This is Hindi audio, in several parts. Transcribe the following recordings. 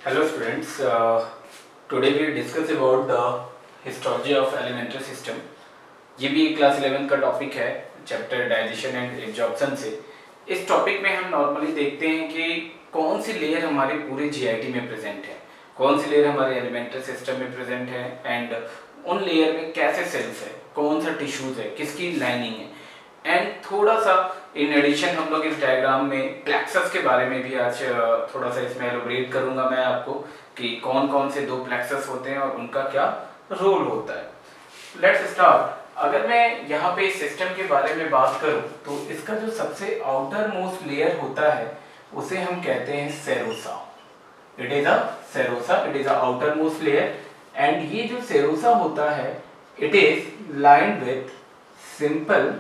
Hello students, today we discuss about the histology of alimentary system। ये भी क्लास 11 का टॉपिक है चैप्टर डाइजेशन एंड एब्जॉर्प्शन से। इस टॉपिक में हम नॉर्मली देखते हैं कि कौन सी लेयर हमारे पूरे जीआईटी में प्रेजेंट है, कौन सी लेयर हमारे एलिमेंट्री सिस्टम में प्रेजेंट है एंड उन लेयर में कैसे सेल्स है, कौन सा टिश्यूज है, किसकी लाइनिंग है एंड थोड़ा सा इन एडिशन हम लोग इस डायग्राम में प्लेक्सस के बारे में भी आज थोड़ा सा इसमें एलोबरेट करूंगा मैं आपको कि कौन कौन से दो प्लेक्सस होते हैं और उनका क्या रोल होता है। Let's start. अगर मैं यहाँ पे सिस्टम के बारे में बात करूँ तो इसका जो सबसे आउटर मोस्ट लेयर होता है उसे हम कहते हैं serosa. It is a serosa, it is a outer most layer and ये जो सेरोसा होता है it is lined with simple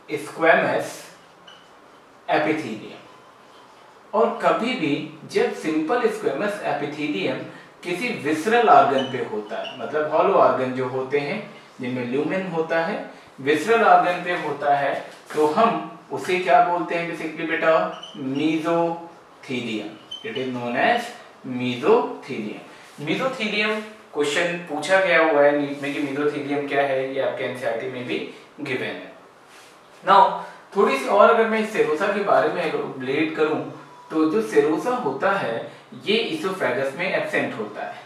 squamous epithelium. और कभी भी जब सिंपल स्क्वैमस एपिथेलियम किसी विसरल ऑर्गन पे होता है, मतलब हॉलो ऑर्गन जो होते हैं जिनमें ल्यूमेन होता है, विसरल ऑर्गन पे होता है तो हम उसे क्या बोलते हैं बेसिकली बेटा? Mesothelium. It is known as mesothelium. Mesothelium question पूछा गया हुआ है नीट में कि मीजोथीलियम क्या है, ये आपके एनसीईआरटी में भी गिवन है। नाउ थोड़ी सी और अगर मैं सेरोसा के बारे में एलैबोरेट करूं तो जो सेरोसा होता है ये इसोफेगस में एब्सेंट होता है,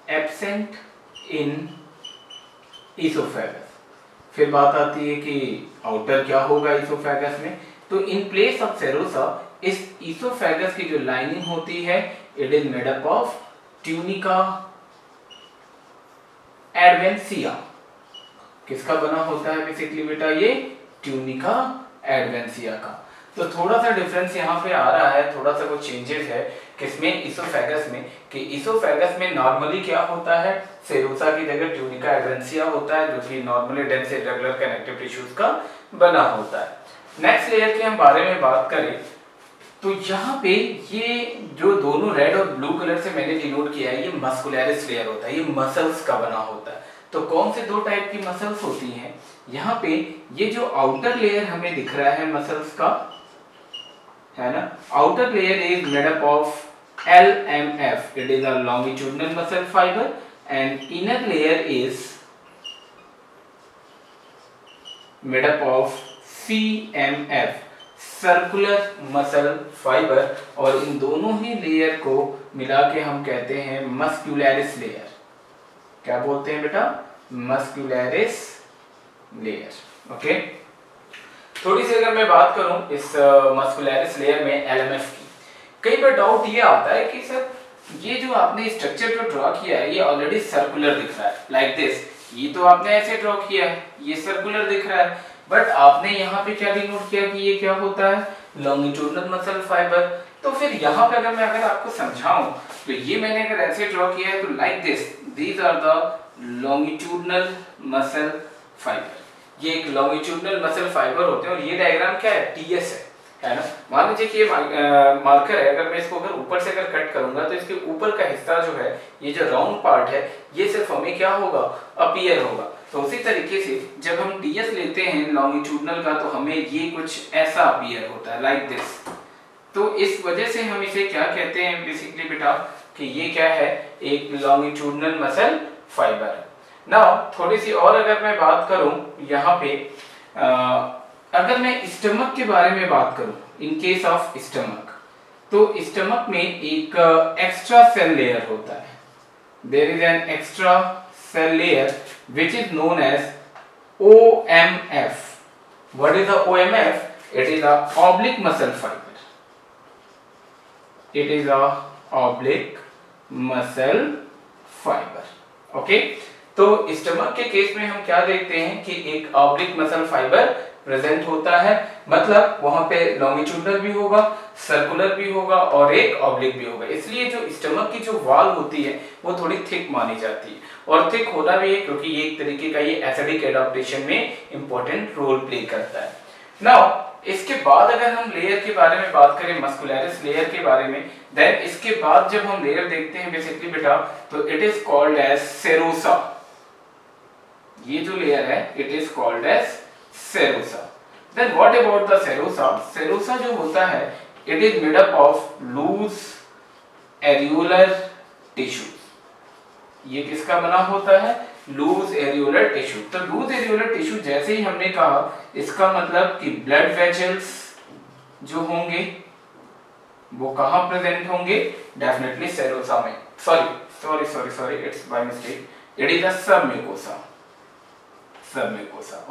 एब्सेंट इन इसोफेगस। फिर बात आती है कि आउटर क्या होगा इसोफेगस में, तो इन प्लेस ऑफ सेरोसा इस इसोफेगस की जो लाइनिंग होती है it is made up of tunica adventitia. किसका बना होता है बेसिकली बेटा? ये ट्यूनिका एडवेंसिया का। तो थोड़ा सा डिफरेंस यहाँ पे आ रहा है, थोड़ा सा कुछ चेंजेस है किसमें? इसोफेगस में। कि इसोफेगस में नॉर्मली क्या होता है, सेरोसा की जगह ट्यूनिका एडवेंसिया होता है जो कि normally dense irregular connective tissues का बना होता है। नेक्स्ट लेयर के हम बारे में बात करें तो यहाँ पे ये जो दोनों रेड और ब्लू कलर से मैंने डिनोट किया है ये मस्कुलरिस लेयर होता है, ये मसल्स का बना होता है। तो कौन से दो टाइप की मसल्स होती हैं यहाँ पे? ये जो आउटर लेयर हमें दिख रहा है मसल्स का, है ना, outer layer is made up of LMF, it is a longitudinal muscle fibre and inner layer is made up of CMF, circular muscle fibre. और इन दोनों ही लेयर को मिला के हम कहते हैं मस्कुलरिस लेयर। क्या बोलते हैं बेटा? Muscularis layer. ओके, थोड़ी सी अगर मैं बात करूं इस मस्कुलरिस लेयर में LMF की, कई बार डाउट ये आता है कि सर ये जो आपने स्ट्रक्चर जो ड्रॉ किया है ये ऑलरेडी सर्कुलर दिख रहा है, लाइक दिस। ये तो आपने ऐसे ड्रॉ किया है, ये सर्कुलर दिख रहा है, बट आपने यहाँ पे क्या डिनोट किया कि ये क्या होता है? Longitudinal muscle fibre. तो फिर यहाँ पे अगर आपको समझाऊं तो ये मैंने अगर ऐसे ड्रॉ किया है तो like this, these are the longitudinal muscle fibre. ये एक लॉन्गिट्यूडिनल मसल फाइबर होते हैं और ये डायग्राम क्या है? TS है ना। मान लीजिए कि ये मार्कर है, अगर मैं इसको अगर ऊपर से अगर कट करूंगा तो इसके ऊपर का हिस्सा जो है, ये जो राउंड पार्ट है, ये सिर्फ हमें क्या होगा? अपीयर होगा। तो उसी तरीके से जब हम TS लेते हैं लॉन्गिट्यूडिनल का तो हमें ये कुछ ऐसा अपीयर होता है, लाइक दिस। तो इस वजह से हम इसे क्या कहते हैं बेसिकली बेटा कि ये क्या है? एक लॉन्गिट्यूडिनल मसल फाइबर है। नाउ थोड़ी सी और अगर मैं बात करूं यहाँ पे, अगर मैं स्टमक के बारे में बात करूं, इन केस ऑफ स्टमक, तो स्टमक में एक एक्स्ट्रा सेल लेयर होता है। There is an extra cell layer which is known as OMF. What is the OMF? It is a oblique muscle fiber. It is a oblique muscle fiber. Okay? तो स्टमक के केस में हम क्या देखते हैं कि एक ऑब्लिक मसल फाइबर प्रेजेंट होता है, मतलब वहां पे लॉन्गिट्यूडिनल भी होगा, सर्कुलर भी होगा और एक ऑब्लिक भी होगा। इसलिए जो स्टमक की जो वॉल होती है वो थोड़ी थिक मानी जाती है और थिक होना भी है क्योंकि ये एक तरीके का ये एसिडिक एडाप्टेशन में इंपॉर्टेंट रोल प्ले करता है। नाउ इसके बाद अगर हम लेयर के बारे में बात करें, मस्कुलरिस लेयर के बारे में, देन इसके बाद जब हम लेयर देखते हैं बेसिकली बेटा तो it is called as serosa. ये जो लेयर है it is called as serosa. Then what about the serosa? Serosa जो होता है it is made up of loose areolar tissue. ये किसका बना होता है? Loose areolar tissue. तो लूज एरियोलर टिश्यू जैसे ही हमने कहा, इसका मतलब कि ब्लड वेजल्स जो होंगे वो कहां प्रेजेंट होंगे? डेफिनेटली सेरोसा में। Sorry it's by mistake, it is the submucosa.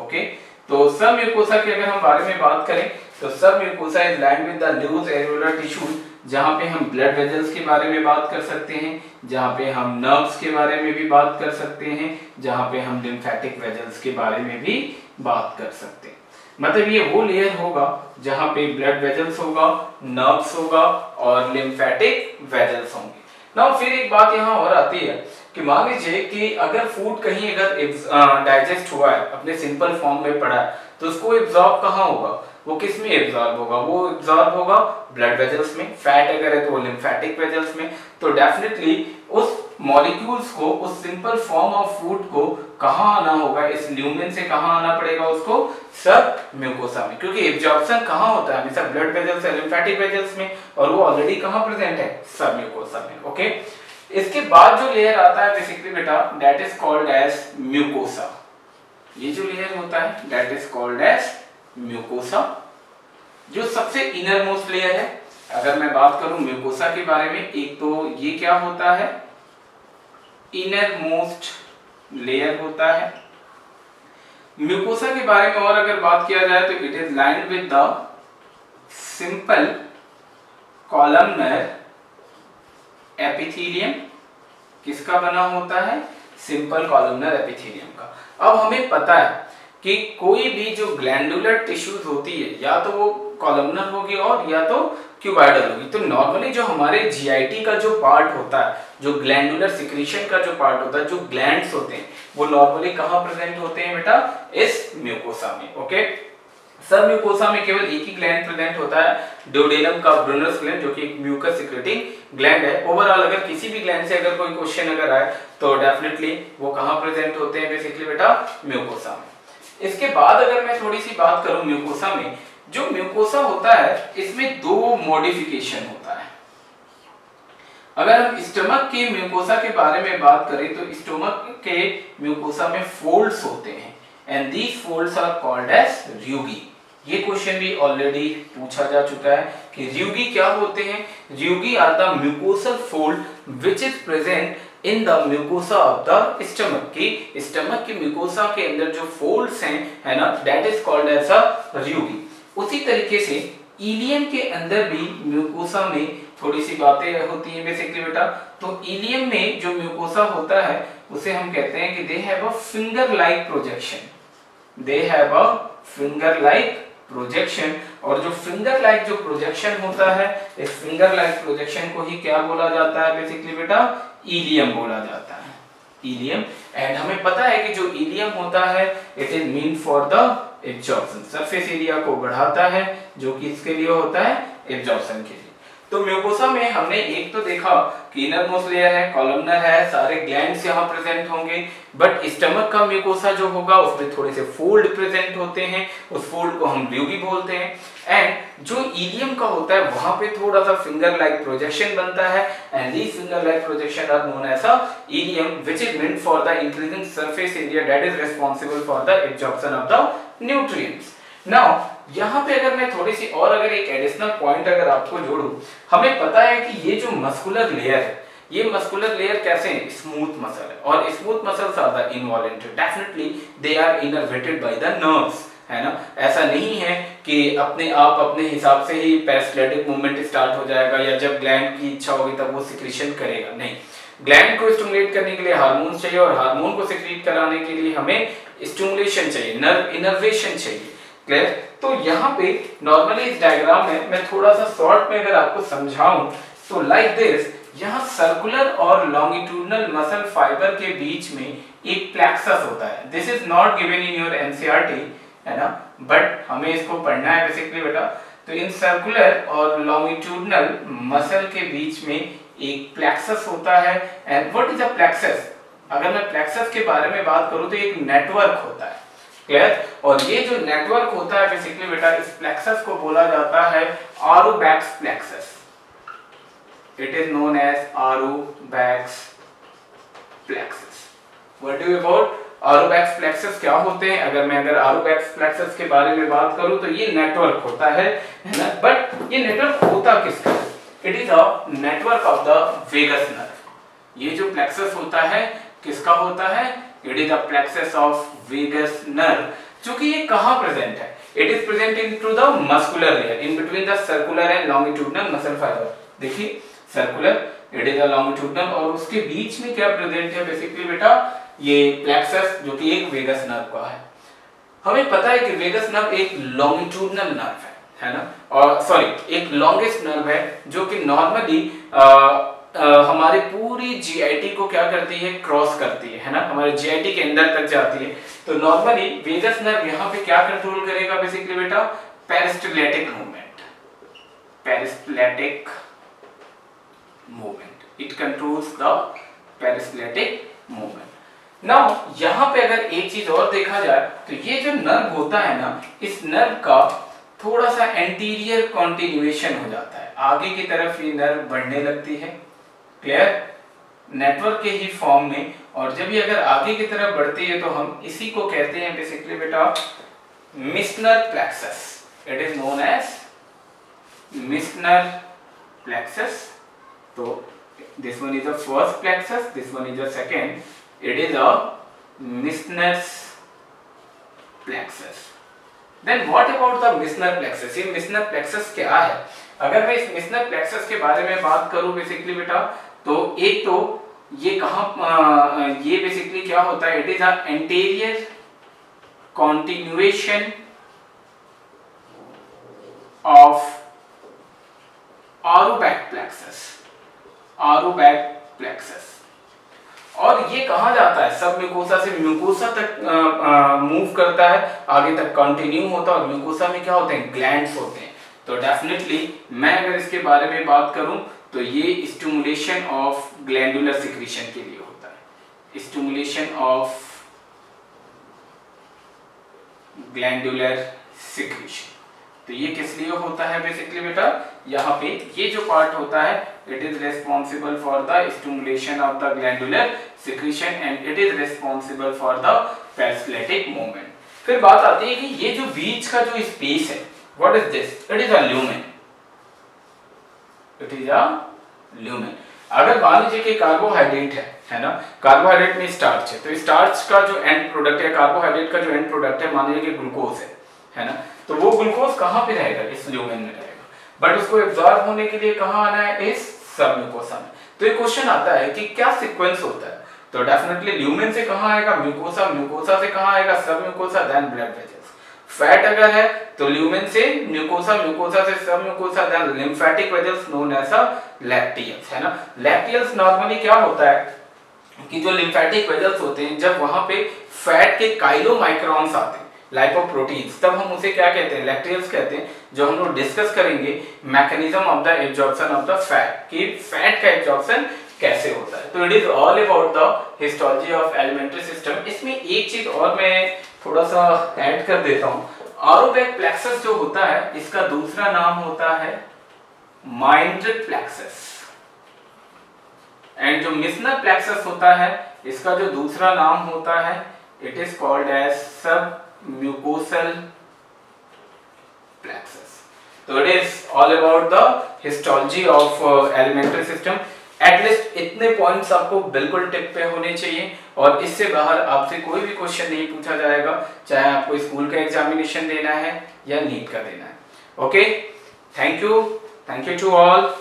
Okay, तो सबम्यूकोसा के अगर हम बारे में बात करें तो submucosa is lined with the loose areolar tissue, जहां पे हम ब्लड वेजल्स के बारे में बात कर सकते हैं, जहां पे हम नर्व्स के बारे में भी बात कर सकते हैं, जहां पे हम लिम्फेटिक वेजल्स के बारे में भी बात कर सकते हैं। मतलब ये वो लेयर होगा जहां पे ब्लड वेजल्स होगा, नर्व्स होगा और लिम्फेटिक वेजल्स होंगे। नाउ फिर एक बात यहाँ और आती है कि मान लीजिए कि अगर फूड कहीं अगर डाइजेस्ट हुआ है, अपने सिंपल फॉर्म में पड़ा है, तो उसको एब्जॉर्ब कहाँ होगा? वो किस में एब्जॉर्ब होगा? वो एब्जॉर्ब होगा ब्लड वेजल्स में। फैट अगर है तो वो लिम्फेटिक वेजल्स में। तो डेफिनेटली उस मॉलिक्यूल्स को, उस सिंपल फॉर्म ऑफ फूड को कहाँ आना होगा? इस ल्यूमेन से कहाँ आना पड़ेगा उसको? सब म्यूकोसा में, क्योंकि एब्जॉर्प्शन कहाँ होता है? हमेशा ब्लड वेजल्स या लिम्फेटिक वेजल्स में, और वो ऑलरेडी कहाँ प्रेजेंट है? सब म्यूकोसा में। ओके, इसके बाद जो लेयर आता है बेसिकली बेटा, that is called as mucosa. ये जो लेयर होता है that is called as mucosa, जो सबसे इनर मोस्ट लेयर है। अगर मैं बात करूं म्यूकोसा के बारे में, एक तो ये क्या होता है? इनर मोस्ट लेयर होता है। म्यूकोसा के बारे में और अगर बात किया जाए तो it is lined with the simple columnar epithelium. किसका बना होता है? सिंपल कॉलमनर एपिथेलियम का। अब हमें पता है कि कोई भी जो ग्लैंडुलर टिश्यूज होती है, या तो वो कॉलमनर होगी और या तो क्यूबाइडल होगी। तो नॉर्मली जो हमारे जीआईटी का जो पार्ट होता है, जो ग्लैंडुलर सिक्रीशन का जो पार्ट होता है, जो ग्लैंड्स होते हैं, वो नॉर्मली कहाँ प्रेजेंट होते हैं बेटा? इस म्यूकोसा में। ओके, सब म्यूकोसा में केवल एक ही ग्लैंड प्रेजेंट होता है, ड्यूडेनम का ब्रूनस ग्लैंड, जो कि एक म्यूकस सिक्रेटिंग ग्लैंड है। ओवरऑल अगर किसी भी ग्लैंड से अगर कोई क्वेश्चन अगर आए तो डेफिनेटली वो कहाँ प्रेजेंट होते हैं? बेसिकली बेटा म्यूकोसा में। इसके बाद अगर मैं थोड़ी सी बात करूं म्यूकोसा में, जो म्यूकोसा होता है इसमें दो मॉडिफिकेशन होता है। अगर हम स्टमक के म्यूकोसा के बारे में बात करें तो स्टमक के म्यूकोसा में फोल्ड्स होते हैं, and these folds are called as rugae. ये क्वेश्चन भी ऑलरेडी पूछा जा चुका है कि र्यूगी क्या होते हैं? Rugae are the mucosal fold which is present in the mucosa of the stomach. की स्टमक के म्यूकोसा के अंदर जो फोल्ड्स हैं, है ना, that is called as a rugae. उसी तरीके से इलियम के अंदर भी म्यूकोसा में थोड़ी सी बातें होती हैं बेसिकली बेटा। तो इलियम में जो म्यूकोसा होता है उसे हम कहते हैं कि they have a finger like projection. They have a finger like projection, और जो फिंगर लाइक जो प्रोजेक्शन होता है, इस फिंगर लाइक प्रोजेक्शन को ही क्या बोला जाता है बेसिकली बेटा? इलियम बोला जाता है, इलियम। एंड हमें पता है कि जो इलियम होता है it is mean for the absorption, surface area को बढ़ाता है, जो कि इसके लिए होता है एब्जॉर्प्शन के लिए। तो म्यूकोसा में हमने एक तो देखा कि इनर मोस्ट लेयर है, कॉलमनर है, सारे ग्लैंड्स यहाँ प्रेजेंट होंगे, बट स्टमक का म्यूकोसा जो होगा उसमें थोड़े से फोल्ड प्रेजेंट होते हैं, उस फोल्ड को हम र्यूगी बोलते हैं। एंड जो इलियम का होता है वहां पे थोड़ा सा फिंगर लाइक प्रोजेक्शन बनता है, and this finger like projection are known as a ileum which is meant for the increasing surface area that is responsible for the absorption of the nutrients. Now यहाँ पे अगर मैं थोड़ी सी और अगर एक एडिशनल पॉइंट अगर आपको जोड़ूं, हमें पता है कि ये जो मस्कुलर लेयर है, ये मस्कुलर लेयर कैसे है? स्मूथ मसल है, और smooth muscles are the involuntary, definitely they are innervated by the nerves, है ना। ऐसा नहीं है कि अपने आप अपने हिसाब से ही पैरासिलेटिक मूवमेंट स्टार्ट हो जाएगा, या जब ग्लैंड की इच्छा होगी तब वो सिक्रीशन करेगा, नहीं। ग्लैंड को स्टिमुलेट करने के लिए हार्मोन्स चाहिए, और हार्मोन को सिक्रीट कराने के लिए हमें स्टिमुलेशन चाहिए, नर्व इनर्वेशन चाहिए। क्लियर? तो यहाँ पे नॉर्मली इस डायग्राम में मैं थोड़ा सा शॉर्ट में अगर आपको समझाऊं तो लाइक दिस, यहाँ सर्कुलर और लॉन्गिट्यूडनल मसल फाइबर के बीच में एक प्लेक्सस होता है। This is not given in your NCERT, है ना, बट हमें इसको पढ़ना है बेसिकली बेटा। तो इन सर्कुलर और लॉन्गिट्यूडनल मसल के बीच में एक प्लेक्सस होता है। And what is a plexus? अगर मैं प्लेक्सस के बारे में बात करूं तो एक नेटवर्क होता है, क्लियर। और ये जो नेटवर्क होता है बेसिकली बेटा, इस प्लेक्सस को बोला जाता है Auerbach's plexus. It is known as Auerbach's plexus. What do you about Auerbach's plexus क्या होते हैं? अगर ऑरोबैक्स प्लेक्सस के बारे में बात करूं तो ये नेटवर्क होता है ना, बट ये नेटवर्क होता किसका है? It is a network of the vagus nerve. ये जो प्लेक्सस होता है किसका होता है? It is a plexus of vagus nerve. क्योंकि ये कहां प्रेजेंट है? It is present into the muscular layer in between the circular and longitudinal muscle fibre. देखिए circular, it is a longitudinal, और उसके बीच में क्या प्रेजेंट है बेसिकली बेटा? ये प्लेक्सस जो कि एक वेगस नर्व का है। हमें पता है कि वेगस नर्व एक लॉन्गिट्यूडिनल नर्व है ना, और सॉरी एक लॉन्गेस्ट नर्व है जो कि नॉर्मली हमारे पूरी जीआईटी को क्या करती है? क्रॉस करती है ना, हमारे जीआईटी के अंदर तक जाती है। तो नॉर्मली वेगस नर्व यहाँ पे क्या कंट्रोल करेगा बेसिकली बेटा? Peristaltic movement. Peristaltic movement, it controls the peristaltic movement. Now यहाँ पे अगर एक चीज और देखा जाए तो ये जो नर्व होता है ना, इस नर्व का थोड़ा सा एंटीरियर कॉन्टिन्यूएशन हो जाता है, आगे की तरफ ये नर्व बढ़ने लगती है, क्लियर, नेटवर्क के ही फॉर्म में। और जब ये अगर आगे की तरफ बढ़ती है तो हम इसी को कहते हैं बेसिकली बेटा Meissner plexus. It is known as Meissner plexus. तो this one is the first plexus, this one is the second. It is a Meissner's plexus. Then what about the Meissner plexus? ये Meissner plexus क्या है? अगर मैं इस Meissner plexus के बारे में बात करूं बेसिकली बेटा, तो एक तो ये कहाँ ये बेसिकली क्या होता है? It is a anterior continuation of Auerbach plexus. Auerbach plexus. और ये कहां जाता है? सब म्यूकोसा से म्यूकोसा तक मूव करता है, आगे तक कंटिन्यू होता है। और म्यूकोसा में क्या होते हैं? ग्लैंड्स होते हैं। तो डेफिनेटली मैं अगर इसके बारे में बात करूं तो ये स्टिमुलेशन ऑफ ग्लैंडुलर सिक्रीशन के लिए होता है। स्टिमुलेशन ऑफ ग्लैंडुलर सिक्रीशन, तो ये किस लिए होता है बेसिकली बेटा? यहाँ पे ये जो पार्ट होता है, it is responsible for the stimulation of the glandular secretion and it is responsible for the peristaltic movement. फिर बात आती है कि ये जो बीच का जो स्पेस है, what is this? It is a lumen. It is a lumen. अगर मान लीजिए कि कार्बोहाइड्रेट है ना, कार्बोहाइड्रेट में स्टार्च है, तो स्टार्च का जो एंड प्रोडक्ट है, कार्बोहाइड्रेट का जो एंड प्रोडक्ट है, मान लीजिए कि ग्लूकोज है ना, तो वो ग्लूकोज कहां पे रहेगा? इस ल्यूमेन में रहेगा। बट उसको एब्जॉर्ब होने के लिए कहां आना है? इस सबम्यूकोसा में। तो ये क्वेश्चन आता है कि क्या सीक्वेंस होता है? तो डेफिनेटली ल्यूमेन से कहां आएगा? म्यूकोसा, म्यूकोसा से कहां आएगा? Submucosa, then blood vessels. Fat अगर है तो ल्यूमेन से म्यूकोसा, म्यूकोसा से submucosa, then lymphatic vessels known as lacteals, है ना। लैक्टियल्स नॉर्मली क्या होता है कि जो लिम्फेटिक वेसल्स होते हैं, जब वहां पे फैट के काइलोमाइक्रॉन्स आते हैं, लाइपोप्रोटीन्स, तब हम उसे क्या कहते हैं? लैक्टियल्स कहते हैं। जो हम लोग डिस्कस करेंगे mechanism of the absorption of the fat, कि फैट का एब्जॉर्प्शन कैसे होता है। तो it is all about the histology of alimentary system. इसमें एक चीज और मैं थोड़ा सा ऐड कर देता हूं। ऑरोबैक प्लेक्सस जो होता है, इसका दूसरा नाम होता है माइंड्रिक प्लेक्सस, एंड जो मिशनर प्लेक्सस होता है, इसका जो दूसरा नाम होता है, इट इज कॉल्ड एज सब mucosal plexus. So it is all about the histology of elementary system. At least इतने पॉइंट्स आपको बिल्कुल टिप पे होने चाहिए, और इससे बाहर आपसे कोई भी क्वेश्चन नहीं पूछा जाएगा, चाहे आपको स्कूल का एग्जामिनेशन देना है या नीट का देना है। Okay, thank you to all.